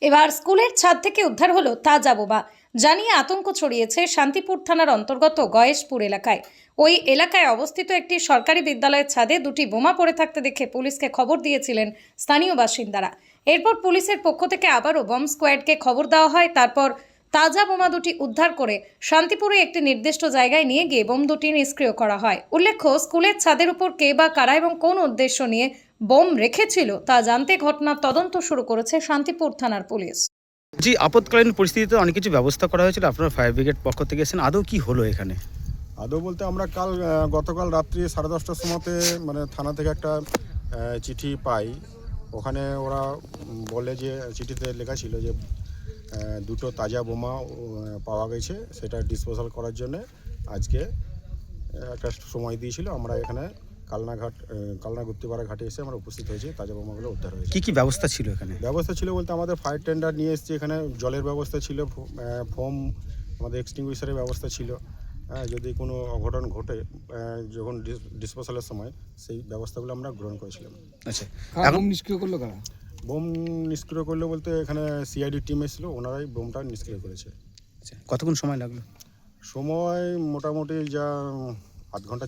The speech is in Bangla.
এবার স্কুলের ছাদ থেকে উদ্ধার হলো তাজা বোমা, জানিয়ে আতঙ্ক ছড়িয়েছে শান্তিপুর থানার অন্তর্গত গয়েশপুর এলাকায়। ওই এলাকায় অবস্থিত একটি সরকারি বিদ্যালয়ের ছাদে দুটি বোমা পড়ে থাকতে দেখে পুলিশকে খবর দিয়েছিলেন স্থানীয় বাসিন্দারা। এরপর পুলিশের পক্ষ থেকে আবারও বম্ব স্কোয়াডকে খবর দেওয়া হয়। তারপর তাজা বোমা দুটি উদ্ধার করে শান্তিপুরে একটি নির্দিষ্ট জায়গায় নিয়ে গিয়ে বোম দুটি নিষ্ক্রিয় করা হয়। উল্লেখ্য, স্কুলের ছাদের উপর কে বা কারা এবং কোন উদ্দেশ্য নিয়ে বোম রেখেছিল তা জানতে ঘটনার তদন্ত শুরু করেছে শান্তিপুর থানার পুলিশ। জি, আপৎকালীন পরিস্থিতিতে অনেক কিছু ব্যবস্থা করা হয়েছিল, আপনারা ফায়ার ব্রিগেড পক্ষ থেকে এসেছেন। আদৌ কি হলো এখানে? আদৌ বলতে আমরা গতকাল রাত্রি 10:30টার সময়তে মানে থানা থেকে একটা চিঠি পাই। ওখানে ওরা বলে যে চিঠিতে লেখা ছিল যে দুটো তাজা বোমা পাওয়া গেছে, সেটা ডিসপোজাল করার জন্যে আজকে একটা সময় দিয়েছিল। আমরা এখানে কালনা গুপ্তিপাড়া ঘাটে এসে আমরা উপস্থিত হয়েছি। তাজা বোমাগুলো উদ্ধার হয়েছে। কি কি ব্যবস্থা ছিল এখানে? ব্যবস্থা ছিল বলতে আমাদের ফায়ার টেন্ডার নিয়ে এসেছি, এখানে জলের ব্যবস্থা ছিল, ফোম, আমাদের এক্সটিংগুইশারের ব্যবস্থা ছিল। যদি কোনো অঘটন ঘটে যখন ডিসপোজালের সময়, সেই ব্যবস্থাগুলো আমরা গ্রহণ করেছিলাম। আচ্ছা, এখন নিষ্ক্রিয় করলো কারা? বোম নিষ্ক্রিয় করলো বলতে এখানে সিআইডি টিম এসেছিল, ওনারাই বোমটা নিষ্ক্রিয় করেছে। আচ্ছা, কতক্ষণ সময় লাগলো? সময় মোটামুটি যা আধ ঘন্টা